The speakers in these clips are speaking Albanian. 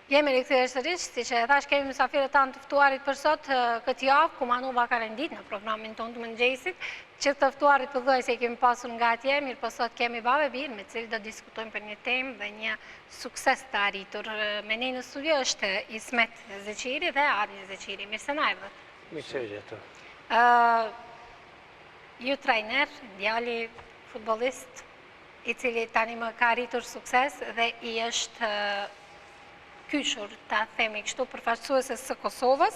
Jemi rikthyer sërish, si që e thash kemi mysafirët tanë të ftuarit për sot këtë javë, Kumanova ka rendit në programin tonë të mëngjesit, që të ftuarit të dhej se kemi pasur nga atje, mirë për sot kemi Bave Birë, me cilë do diskutojmë për një temë dhe një sukses të arritur. Me ne në studio është Ismet Zeqiri dhe Adni Zeqiri. Mirë se na erdhët. Mirë se gjithë. Ju trajner, djali futbolist, i cili tani më ka arritur sukses dhe i është kyshur, ta themi kështu, përfaqësuese së Kosovës.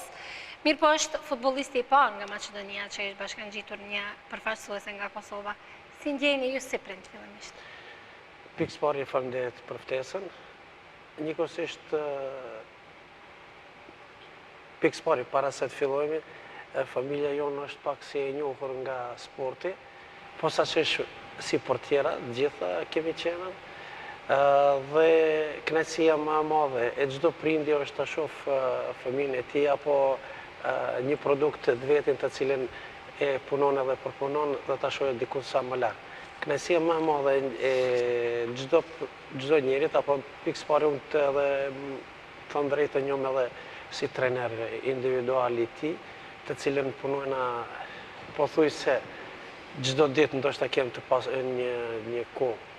Mirë po është futbollisti i parë nga Maqedonia që është bashkangjitur një përfaqësuese nga Kosova. Si ndjeni ju si prind fillimisht? Pikë parë faleminderit për ftesën. Njëkohësisht pikë parë para se të fillojmë, familja jonë është pak si e njohur nga sporti, posaçërisht si portiera, gjitha kemi qenë. Dhe kënaqësia më e madhe e çdo prindi është ta shoh fëmijën e tij apo një produkt të vetin të cilin e punon edhe përpunon dhe ta shohë diku sa më lart. Kënaqësia më e madhe e çdo njerit apo pikë parë unë të edhe thon drejtë njëm edhe si trajner individual i tij, të cilën punojna pothuajse çdo ditë, ndoshta kem të pas një kohë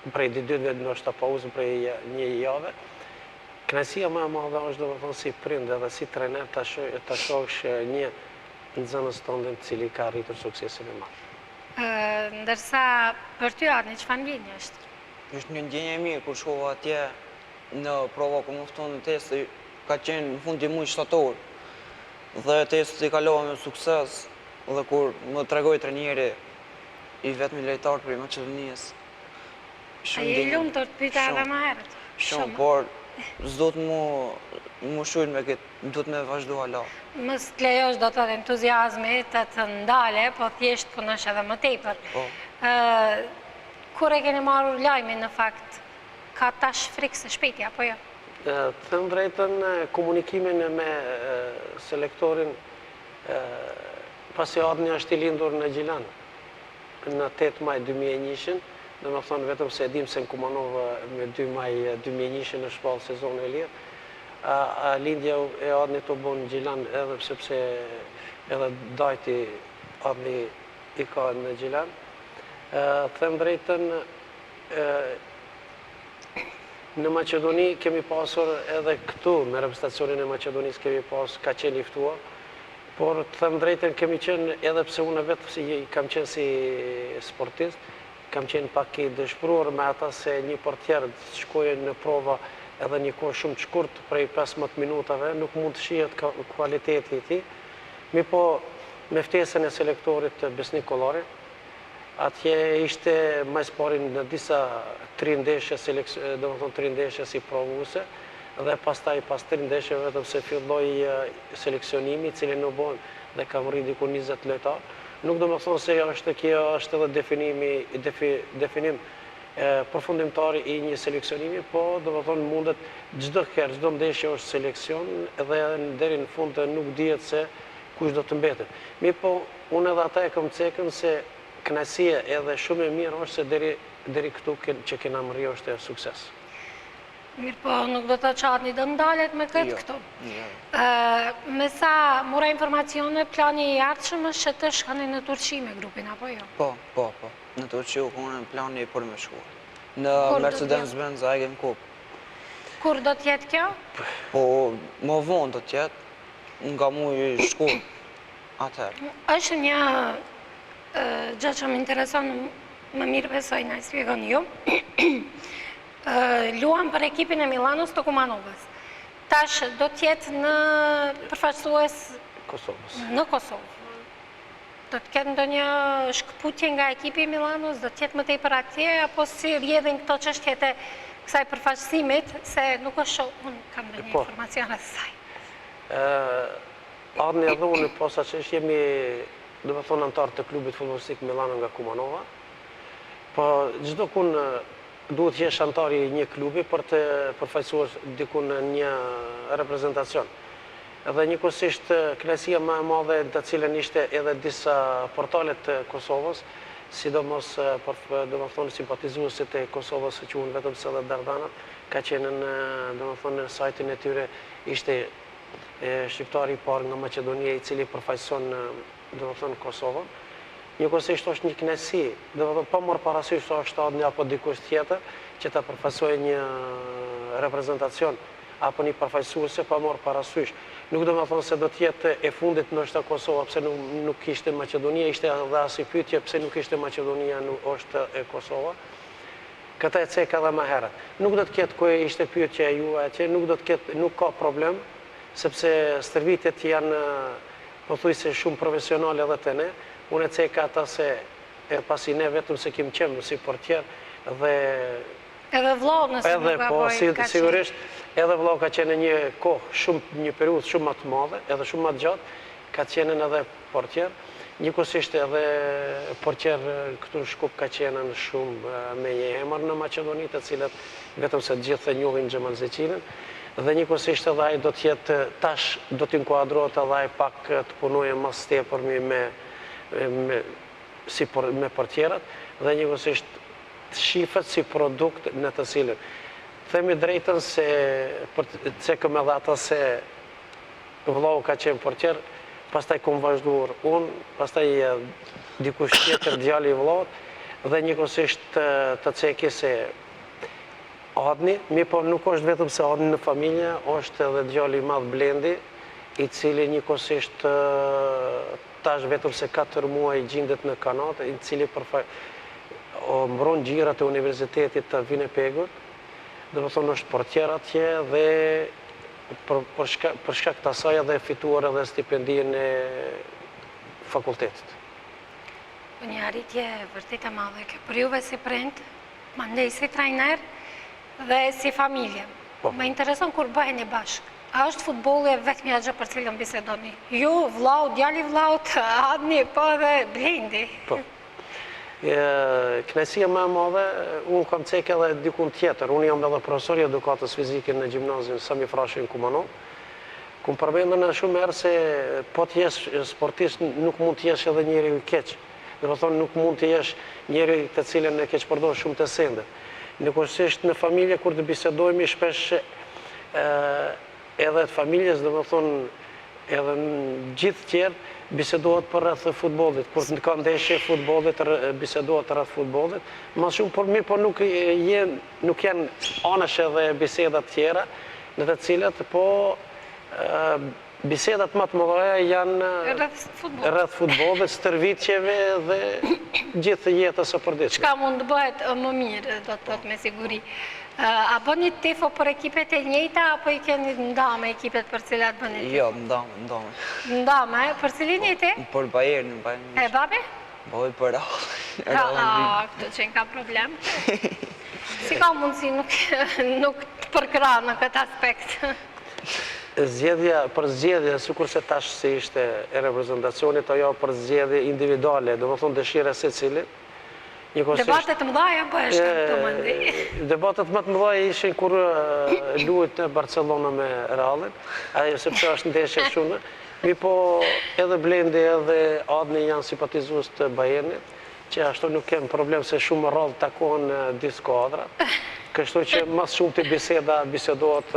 prej 2 ditëve ndoshta pauzë prej një jave. Kënaqësia më e madhe është domethënë si prind edhe si trajner ta shohësh një nxënës tënd i cili ka arritur suksesin e madh. Ndërsa për ty Adni, çfarë ndjenjë është? Është një ndjenjë e mirë kur shkova atje në prova ku më ftonin testi, ka qenë në fund të muajit shtator. Dhe testi i kalova me sukses dhe kur më tregoi trajneri i vetmi lojtar për Maqedonisë. A je lumtur të pyeta edhe më herët? Shumë, por s'do të mu shujnë me këtë, duhet me vazhdu hala. Mos të lejosh do të edhe entuziazmi të ndale, po thjesht punosh edhe më tepër. Kur e keni marrur lajmin në fakt, ka tash frikë së shpejti, apo jo? Të them drejtën, komunikimin me selektorin, pasi Adni është i lindur në Gjilan, në 8 maj 2001, dhe më thonë vetëm se edhim se në Kumanova me 2 maj 2001 në shpallë sezon e lirë. Lindja e Adni të bon në Gjilan edhe sepse edhe dajti Adni i ka në Gjilan. Them drejtën, në Maqedoni kemi pasur edhe këtu, me reprezentacionin e Maqedonisë kemi pasur, ka qenë i ftuar, por të them drejtën kemi qenë edhe pse unë vetë kam qenë si sportist, kam qenë pak i dëshpëruar me ata se një portier shkojë në prova edhe një kohë shumë të shkurt, prej 15 minutave, nuk mund të shihet kualiteti i tij. Po me ftesën e selektorit Besnik Kollari, atje ishte më së pari në disa 3 ndeshje, domethënë 3 ndeshje si provuese, dhe pastaj pas 3 ndeshje vetëm se filloi seleksionimi, i cili nuk bën dhe ka rritur diku 20 lojtar. Nuk do më thonë se kjo është edhe definim përfundimtar i një seleksionimi, po do më thonë mundet çdo herë, çdo ndeshje është seleksion dhe deri në fund nuk dihet se kush do të mbetet. Po unë edhe ata e kam cekën se kënaqësia edhe shumë e mirë është se deri këtu që kena mërri është sukses. Mirë po, nuk do të Adni do ndalet me këtë këtu. Me sa mora informacione, plani i ardhshëm është që të shkoni në Turqi me grupin, apo jo? Po. Në Turqi u konë plani për me shkuar. Në Mercedes-Benz Aigen Cup. Kur do t'jetë kjo? Po, më vonë do t'jetë, nga mu i shkuar. Atëherë. Është një gjë që më intereson, më mirë besoj na i shpjegoni ju. Luan për ekipin e Milanos të Kumanovës. Tash do t'jetë në përfaqësues në Kosovë. Do t'ketë ndonjë shkëputje nga ekipi i Milanos, do t'jetë më tepër atje, apo si rrjedhin këto çështjet e kësaj përfaqësimit, se nuk është shoh, unë kam ndonjë informacione të saj. Adni edhe unë posaçërisht jemi, domethënë antar të klubit futbollistik Milano nga Kumanova, po çdo kun duhet jesh antar i një klubi për të përfaqësuar diku në një reprezentacion. Edhe njëkohësisht kënaqësia më e madhe të cilën ishte edhe disa portalet të Kosovës, sidomos për simpatizuesit e Kosovës që unë vetëm se dhe Dardanat, ka qenë në sajtin e tyre ishte shqiptari i parë nga Maqedonia i cili përfaqëson Kosovën. Njëkohësisht është një kënaqësi, pa marrë parasysh se është një apo dikush tjetër që ta përfaqësojë një reprezentacion apo një përfaqësuese pa marrë parasysh. Nuk do të thonë se do të jetë e fundit ndoshta Kosova, pse nuk ishte Maqedonia, ishte edhe as pyetje pse nuk ishte Maqedonia, nuk është e Kosova. Këta e ceka dhe më herët. Nuk do të ketë ku ishte pyetja juaj atje, nuk ka problem, sepse stërvitjet janë pothuajse shumë profesionale edhe te ne. Unë e ceka ata se pasi ne vetëm se kim qenë si portier dhe edhe vllau nëse nuk ka bërë sigurisht edhe vllau ka qenë një kohë një periudhë shumë më të madhe, edhe shumë më të gjatë, ka qenë edhe portier. Njëkohësisht edhe portier këtu në Shkup ka qenë shumë me një emër në Maqedoni, të cilët vetëm se të gjithë e njohin Xhemal Zeqinin, dhe njëkohësisht edhe ai do të jetë tash do të inkuadrohet edhe ai pak të punojë më së tepërmi me portierat dhe njëkohësisht të shifet si produkt në të cilën. Themi drejtën se cekëm edhe ata se vllau ka qenë portier, pastaj kom vazhduar unë, pastaj dikush tjetër djali i vllaut dhe njëkohësisht të ceki se Adni, po nuk është vetëm se Adni në familje, është edhe djali i madh Blendi, i cili njëkohësisht tash vetëm se 4 muaj gjendet në Kanat, i cili mbron gjirat e Universitetit të Vinepegut, dhe më thonë është portier atje dhe për shkak të asaj edhe fituar edhe stipendien e fakultetit. Një arritje vërtet e madhe kjo për juve si prind, mandej si trajner dhe si familje. Më intereson kur bëheni bashkë. A është futbolli vetëm gjë për cilën bisedoni? Ju, vllau, djali vllaut, Adni, po edhe Blendi. Po. Kënaqësia më e madhe, unë kam cekë edhe dikun tjetër. Unë jam edhe profesor i edukatës fizike në gjimnazin Sami Frashi në Kumanov. Ku më përmendën shumë herë se po të jesh sportist nuk mund të jesh edhe njeri i keq. Dhe më thonë nuk mund të jesh njeri të cilën e keq përdor shumë të sende. Njëkohësisht në familje kur të bisedojmë shpesh edhe të familjes, dhe më thonë edhe në gjithë tjerë, bisedohet për rreth futbollit. Kur ka ndeshje futbollit, bisedohet rreth futbollit. Më shumë për mirë, por nuk janë anësh edhe bisedat tjera, në të cilat, po bisedat më të mëdha janë rreth futbollit, stërvitjeve dhe gjithë jetës së përditshme. Çka mund të bëhet më mirë, do të thotë me siguri. A bëni tifo për ekipet e njëjta, apo i keni ndame ekipet për cilat bëni tifo? Jo, ndame. Ndame, për cilin e ti? Për Bayern. E babi? Boj për Këtë që ka problem. Si ka mundësi nuk të përkra në këtë aspekt? Për zgjedhje, sikur se tash si ishte e reprezentacionit, ajo për zgjedhje individuale, do më thonë dëshire se cilit. Debatet më dhaja, po e shkëm të mëndi. Debatet më të më dhaja ishin kur luajt në Barcelona me Realin, ajo sepse është ndeshje shumë. Mi po edhe Blendi edhe Adni janë simpatizues të Bayernit, që ashtu nuk kemë problem se shumë rrallë takohen dy skuadrat. Kështu që mas shumë të bisedohet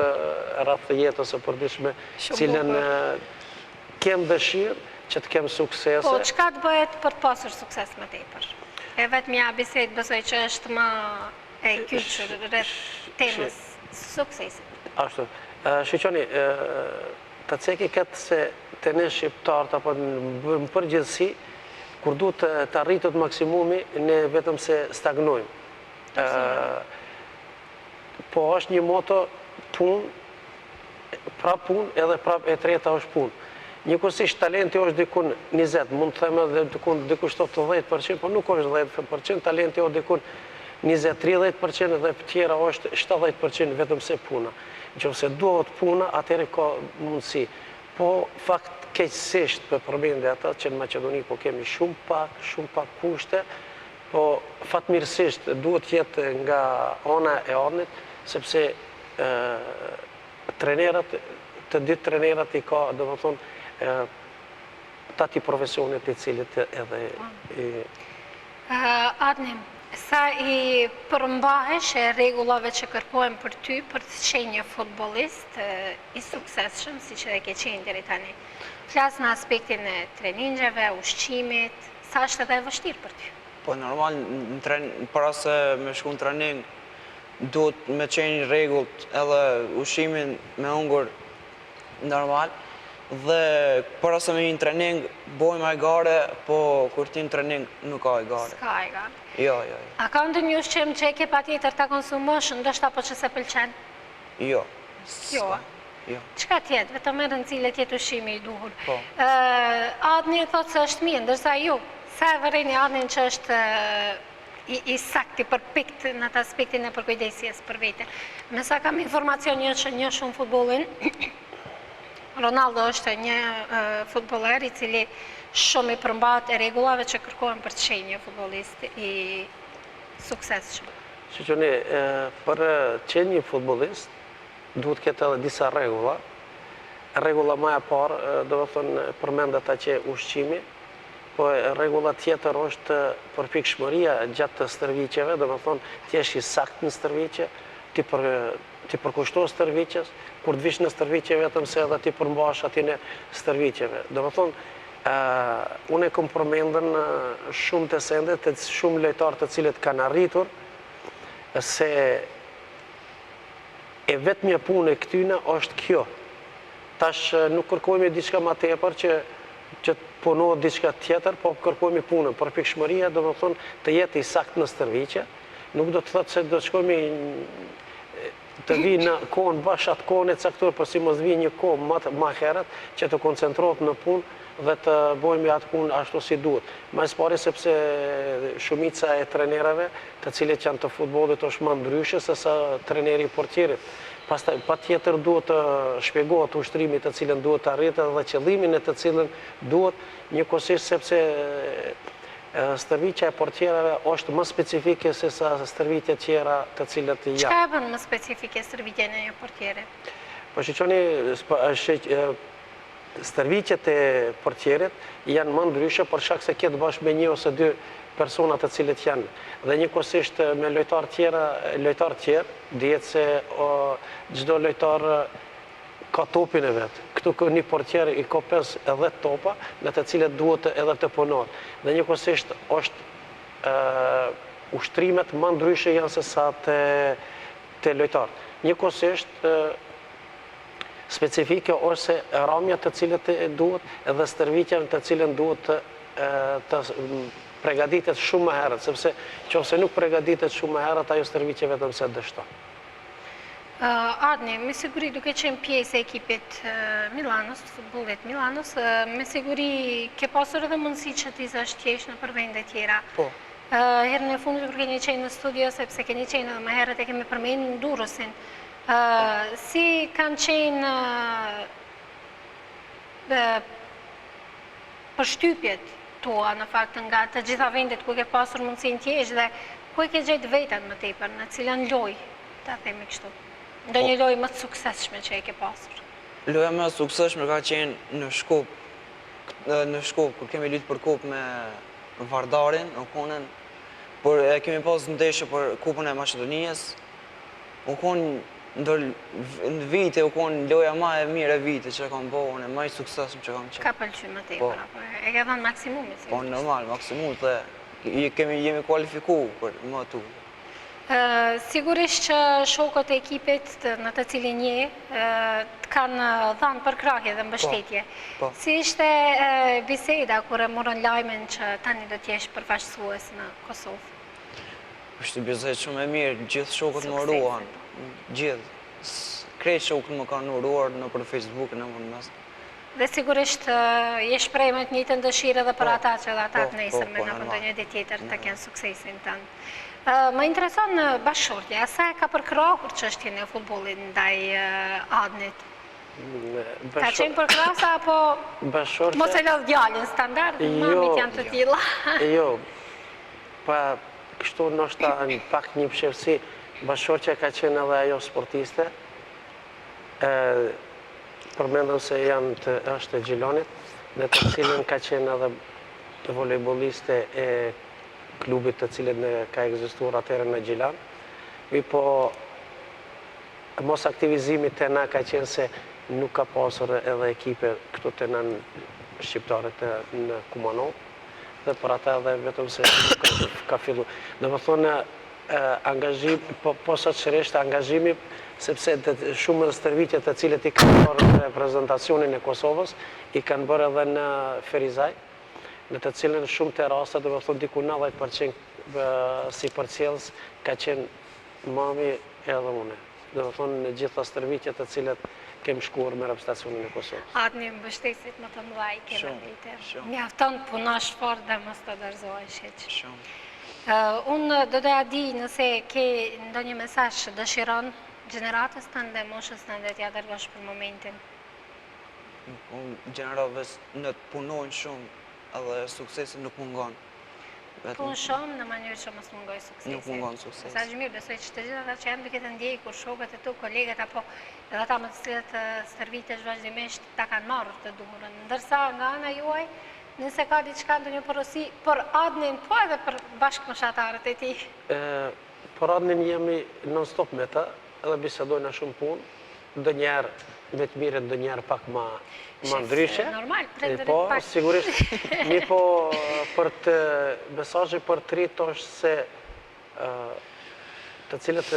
rreth të jetës së përditshme, cilën kemë dëshirë që të kemë suksese. Po, çka të bëhet për të pasur sukses më tepër? E vetë mja bisedë besoj që është më e kyçur rreth temës suksesit. Ashtu. Shqyqoni, të ceki këtë se të ne shqiptarët apo në përgjithësi, kur du të arritët maksimumi, ne vetëm se stagnojmë. Po është një moto punë, prap punë edhe prap e treta është punë. Njëkohësisht talenti është dikun 20, mund të theme dhe dikush 10%, po nuk është 10%, talenti është dikun 20-30% dhe për tjera është 70% vetëm se puna. Nëse duhet puna, atëherë ka mundësi. Po fakt keqësisht për përmendje ata që në Maqedoni po kemi shumë pak kushte, po fatmirësisht duhet jetë nga ana e Adnit, sepse trenerat, të ditë trenerat i ka, dhe më thonë, tati profesionit i cilit edhe... Adni, sa i përmbahesh e rregullave që kërkohen për ty për të qenë një futbollist i suksesshëm, siç e ke qenë deri tani. Flas në aspektin e treningjeve, ushqimit, sa është edhe e vështirë për ty? Po normal, para se me shku në trening, duhet me qenë rregullt edhe ushqimin me hungur normal. Dhe para se me një trening, bojmë e gare, po kur ti në trening nuk ka e gare. S'ka e gare. Jo. A ka ndonjë ushqim që e ke patjetër ta konsumosh, ndoshta po që se pëlqen? Jo. Jo. Jo. Çka tjetë, vetëm edhe në cilët jetë ushqimi i duhur. Po. Adni thotë se është mirë, ndërsa ju, sa e vërejni Adnin që është i sakti, përpikt në atë aspektin e përkujdesjes për vete. Me sa kam informacion që një shumë futbollin, Ronaldo është një futboller i cili shumë i përmbahet e rregullave që kërkohen për të qenë një futbollist i suksesshëm. Shqyqoni, për qenë një futbollist, duhet këtë edhe disa rregulla. Rregulla më e parë, do të thonë, përmendet që ushqimi, po rregulla tjetër është përpikshmëria gjatë të stërviqeve, do të thonë, ti jesh i sakt në stërviqe, ti përkushto stërviqes, kur të vish në stërviqe vetëm se edhe ti përmbash ati në stërviqeve. Do të thonë, unë e kom përmendën shumë të sendet, shumë lojtarë të cilët kanë arritur, se e vetëmja punë e këtyne është kjo. Tash nuk kërkojmë diçka ma tepër që të punohet diçka tjetër, po kërkojmë punën. Përpikshmëria do të thonë të jetë i sakt në stërviqe, nuk do të thotë se do të shkojmë të vi në kohën bash atë kohën e caktuar, por si mos vi një kohë më herët që të koncentrohet në punë dhe të bojmë atë punë ashtu si duhet. Më së pari sepse shumica e trenerave, të cilët janë të futbollit, është më ndryshe se sa treneri i portierit. Pastaj patjetër duhet të shpjegohet ushtrimit të cilën duhet të arritet dhe qëllimin e të cilën duhet, njëkohësisht sepse stërviqja e portierave është më specifike se sa stërviqja tjera të cilët janë. Çka e bën më specifike stërviqjen e një portieri? Po shqyqoni, stërviqjet e portierit janë më ndryshe për shkak se ketë bashkë me një ose dy personat të cilët janë. Dhe njëkohësisht me lojtar tjerë, dihet se çdo lojtar ka topin e vetë. Këtu një portier i ka 5 edhe topa në të cilët duhet edhe të punohet. Dhe njëkohësisht është ushtrimet më ndryshe janë se sa të lojtarët. Njëkohësisht specifike është se ramja të cilët duhet edhe stërviqja të cilën duhet të pregaditet shumë më herët, sepse nëse nuk pregaditet shumë më herët, ajo stërviqje vetëm se dështon. Adni, me siguri duke qenë pjesë e ekipit Milanos, të futbollit Milanos, me siguri ke pasur edhe mundësi që t'i zash t'jesh në për vende tjera. Po. Herën e fundit kur keni qenë në studio, sepse keni qenë edhe më herët e kemi përmendur Durrësin. Si kanë qenë përshtypjet tua në fakt nga të gjitha vendet ku ke pasur mundësinë t'jesh dhe ku e ke gjetë veten më tepër, në cilën lojë, ta themi kështu. Ndonjë lojë më të suksesshme që e ke pasur? Loja më e suksesshme ka qenë në Shkup, kur kemi luajtur për kupë me Vardarin, Okonën, por e kemi pas ndeshje për Kupën e Maqedonisë. Në vite Okon loja më e mirë e vite që kam bërë, më i suksesshëm që kam qenë. Ka pëlqyer më tepër apo e ke dhënë maksimumin? Po normal, maksimum dhe jemi kualifikuar për më atu. Sigurisht që shokët e ekipit në të cilin je të kanë dhënë përkrahje dhe mbështetje. Si ishte biseda kur e morën lajmin që tani do t'jesh përfaqësues në Kosovë? Është bisedë shumë e mirë, gjithë shokët më uruan, gjithë. Krejt shokët më kanë uruar në për Facebook në më mes. Dhe sigurisht je shpreh me të njëjtën dëshirë edhe për ata që ata të nesërme në ndonjë ditë tjetër të kenë suksesin tënd. Më intereson bashkëshortja, sa e ka përkrahur çështjen e futbollit ndaj Adnit? Ka qenë përkrahsa apo mos e lodh djalin standard? Mamit janë të tilla. Jo, pa kështu ndoshta pak një pëshërsi, bashkëshortja ka qenë edhe ajo sportiste. Përmendëm se është e Gjilonit, dhe të cilën ka qenë edhe volejboliste e klubit të cilin ka egzistuar atëherë në Gjilan. Mi po mos aktivizimi të na ka qenë se nuk ka pasur edhe ekipe këtu të në shqiptarët në Kumanov, dhe për ata edhe vetëm se ka fillu. Dhe më thonë, angazhim, posaçërisht angazhimi, sepse shumë stërvitjet të cilët i kanë bërë në reprezentacionin e Kosovës, i kanë bërë edhe në Ferizaj, në të cilën shumë të rastet, dhe më thonë, diku 90% si përcjellës ka qenë mami edhe une. Dhe më thonë, në gjitha stërvitjet të cilët kemë shkuar me reprezentacionin e Kosovës. Atë një mbështesit më të mëdha i kemë rritë. Mjafton punosh fort dhe mos të dorëzohesh hiç. Unë do doja di nëse ke ndonjë mesazh që dëshiron gjeneratës tënde, moshës tënde t'ja dërgosh për momentin. Gjeneratëve në të punojnë shumë edhe suksesi nuk mungon. Punë shumë në mënyrë që mos mungoj suksesi. Nuk mungon suksesi. Sa mirë, besoj që të gjitha ata që janë duke të ndjej kur shokët e tu, kolegët apo edhe ata më të cilët stërvitesh vazhdimisht ta kanë marrë të durën. Ndërsa nga ana juaj, nëse ka diçka ndonjë porosi për Adnin, po edhe për bashkëmoshatarët e tij. Për Adnin jemi non-stop me ta, edhe bisedojna shumë punë, ndonjëherë me të mirë, ndonjëherë pak ma ndryshe. Normal, prenderit po, pak. sigurisht, mi po për të mesazhi për të rritë është se të cilët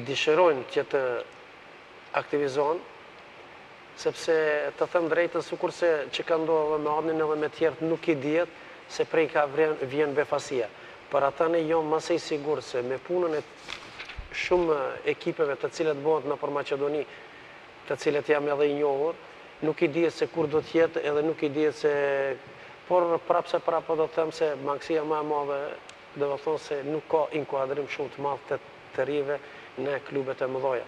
dëshirojnë që të aktivizohen, sepse të them drejtën, sikurse që ka ndodhur me Adnin edhe me tjerët, nuk i dihet se prej ka vjen befasia. Për ata ne jam masej sigur se me punën e shumë ekipeve të cilët bëhet në për Maqedoni, të cilët jam edhe i njohur, nuk i dihet se kur do t'jetë edhe nuk i dihet se... Por prapë do të them se mangësia më e madhe, dhe do thonë se nuk ka inkuadrim shumë të madh të rive në klubet e mëdha.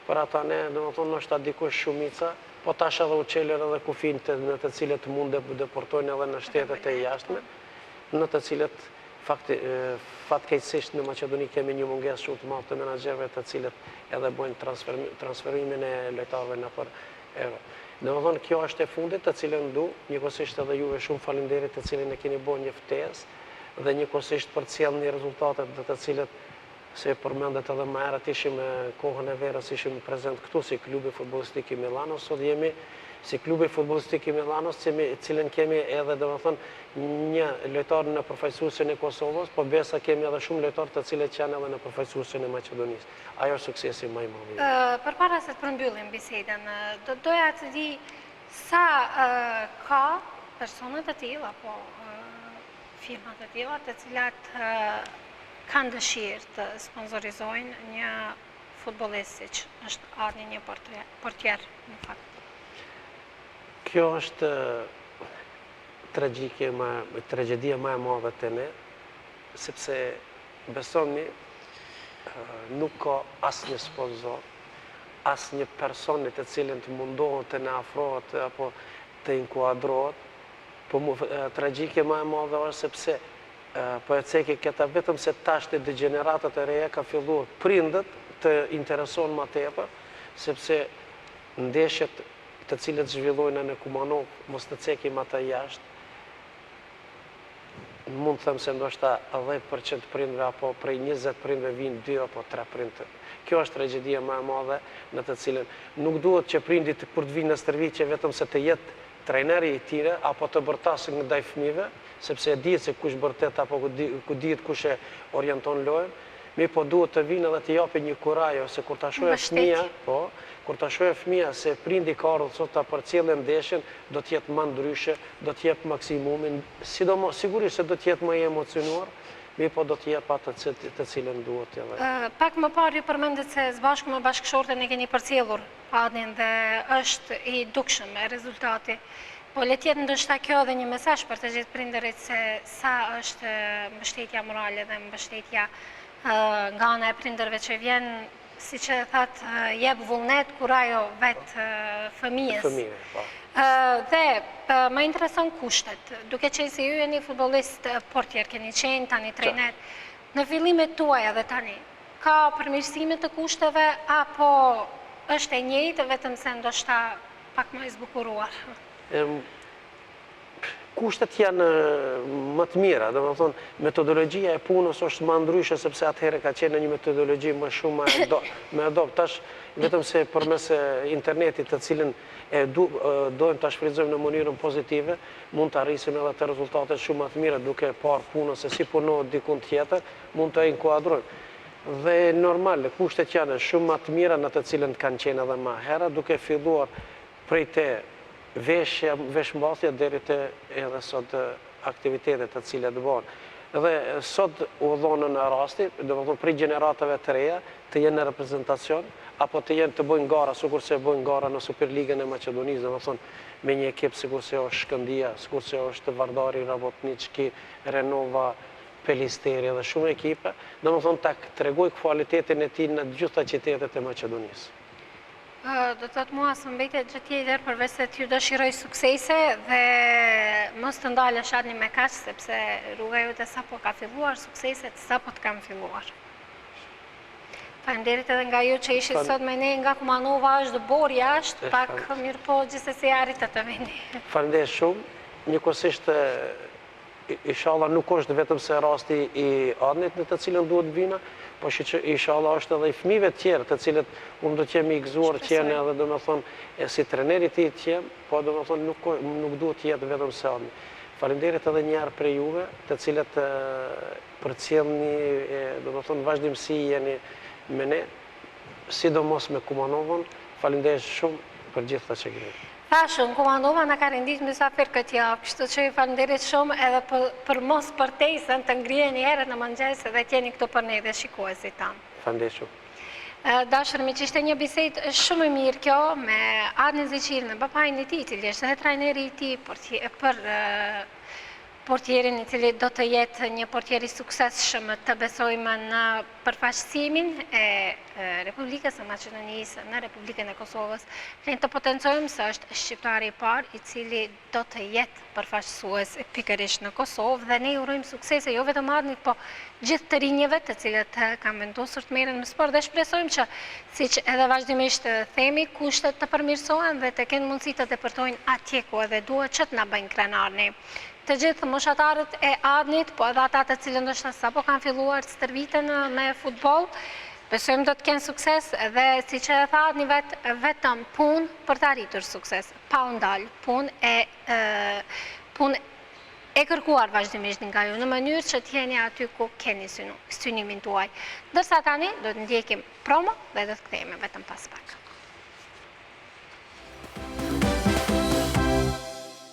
Për ata ne, dhe do thonë, nështë ta dikush shumica, po tash edhe uqeler edhe kufin në të cilët mund të deportojnë edhe në shtetet e jashtme, në të cilët fatkeqësisht në Maqedoni kemi një mungesë shumë të madhe të menaxherëve të cilët edhe bojnë transferimin e lojtarëve nëpër euro. Domethënë kjo është e fundit të cilën njëkohësisht edhe juve shumë faleminderit të cilën e keni bërë një ftesë dhe njëkohësisht përcjellni rezultatet të cilët se përmendet edhe më herët ishim kohën e verës ishim prezent këtu si klubi futbollistik i Milanos, sot jemi si klubi futbollistik i Milanos, cilën kemi edhe domethënë një lojtar në përfaqësuesin e Kosovës, po besa kemi edhe shumë lojtarë të cilët janë edhe në përfaqësuesin e Maqedonisë. Ajo është suksesi më i madh. Përpara se të përmbyllim bisedën, doja të di sa ka persona të tilla apo firma të tilla të cilat kanë dëshirë të sponsorizojnë një futbollist siç është Adni, një portier në fakt. Kjo është tragjedia më e madhe të ne, sepse besoni nuk ka asnjë sponsor, asnjë person të cilin të mundohet të na afrohet apo të inkuadrohet, po tragjike më e madhe është sepse po e ceki këta vetëm se tash të degeneratat e reja ka filluar prindët të intereson më tepër, sepse ndeshjet të cilët zhvillojnë në Kumanov, mos të cekim ata jashtë, mund të them se ndoshta 10% prindve apo prej 20 prindve vinë 2 apo 3 prindë. Kjo është tragjedia më e madhe në të cilën nuk duhet që prindit kur të vinë në stërvitje vetëm se të jetë trajneri i tyre apo të bërtasë ndaj fëmijëve, sepse e dihet se kush bërtet apo ku dihet kush e orienton lojën, mi po duhet të vinë edhe të japin një kuraj ose kur ta shohë fëmia, po, kur ta shohë fëmia se prindi ka ardhur sot ta përcjellë ndeshjen, do të jetë më ndryshe, do të jep maksimumin, sidomos sigurisht se do të jetë më i emocionuar, mi po do të jep atë të cilën duhet edhe. Pak më parë ju përmendet se së bashku me bashkëshorten e keni përcjellur Adnin dhe është i dukshëm me rezultati. Po le të jetë ndoshta kjo edhe një mesazh për të gjithë prindërit se sa është mbështetja morale dhe mbështetja nga ana e prindërve që vjen, siç e thatë, jep vullnet kur ajo vetë fëmijës. Dhe më intereson kushtet, duke qenë se ju jeni futbollist portier, keni qenë tani trajner, në fillimet tuaja dhe tani, ka përmirësime të kushteve apo është e njëjtë vetëm se ndoshta pak më i zbukuruar? kushtet janë më të mira, do më thonë, metodologjia e punës është më ndryshe, sepse atëherë ka qenë një metodologji më shumë me adopt. Tash, vetëm se përmes internetit të cilin dojmë të shfrytëzojmë në mënyrën pozitive, mund të arrisim edhe të rezultatet shumë më të mira, duke parë punën se si punohet dikun tjetër, mund të inkuadrojmë. Dhe normal, kushtet janë shumë më të mira në të cilën kanë qenë edhe më herë, duke filluar prej të veshmbathja deri të edhe sot aktivitetet të cilat bëhen. Dhe sot u dhonë në rasti, do të thonë prej gjeneratave të reja, të jenë në reprezentacion, apo të jenë të bëjnë gara, sikur se bëjnë gara në Superligën e Maqedonisë, do të thonë me një ekip sikur se është Shkëndia, sikur se është Vardari, Rabotnički, Renova, Pelisteri dhe shumë ekipe, do të thonë ta tregoj kvalitetin e tij në gjitha qytetet e Maqedonisë. Do të thotë mua së mbetet gjë tjetër përveç se t'ju dëshiroj suksese dhe mos të ndalesh atni me kaq, sepse rruga jote sapo ka filluar, sukseset sapo të kanë filluar. Faleminderit edhe nga ju që ishit sot me ne nga Kumanova, është bor jashtë, pak mirë po gjithsesi arritët të vini. Faleminderit shumë, njëkohësisht inshallah nuk është vetëm se rasti i Adnit në të cilën duhet vina, po që inshallah është edhe i fëmijëve tjerë, të cilët unë do të jemi i gëzuar që janë edhe do të thonë si treneri i tij të jem, po do të thonë nuk duhet të jetë vetëm se Adni. Faleminderit edhe një herë për juve, të cilët përcjellni do të thonë vazhdimsi jeni me ne, sidomos me Kumanovën. Faleminderit shumë për gjithë ta që keni. Thashën, Kumanova në ka rendit mysafir këtë javë, kështu që ju falenderit shumë edhe për mos përtejsen të ngrijeni herët në mëngjes dhe t'jeni këtu për ne dhe shikuesit tanë. Faleminderit shumë. Dashur, me që ishte një bisedë shumë e mirë kjo me Adnin Zeqilin, papajin e tij, i cili është edhe trajneri i tij për portierin i cili do të jetë një portier i suksesshëm, të besojmë në përfaqësimin e Republikës së Maqedonisë në Republikën e Kosovës. Ne të potencojmë se është shqiptari i parë i cili do të jetë përfaqësues pikërisht në Kosovë dhe ne urojmë suksese jo vetëm Adnit, po gjithë të rinjeve të cilët kanë vendosur të merren me sport dhe shpresojmë që siç edhe vazhdimisht themi, kushtet të përmirësohen dhe të kenë mundësi të depërtojnë atje ku edhe duhet që të na bëjnë krenarni. Të gjithë moshatarët e Adnit, po edhe ata të cilën ndoshta sapo kanë filluar të stërviten me futboll, besojmë do të kenë sukses dhe siç e tha Adni vetëm punë për të arritur sukses, pa u ndal, punë e kërkuar vazhdimisht nga ju në mënyrë që të jeni aty ku keni synimin tuaj. Ndërsa tani do të ndjekim promo dhe do të kthehemi vetëm pas pak.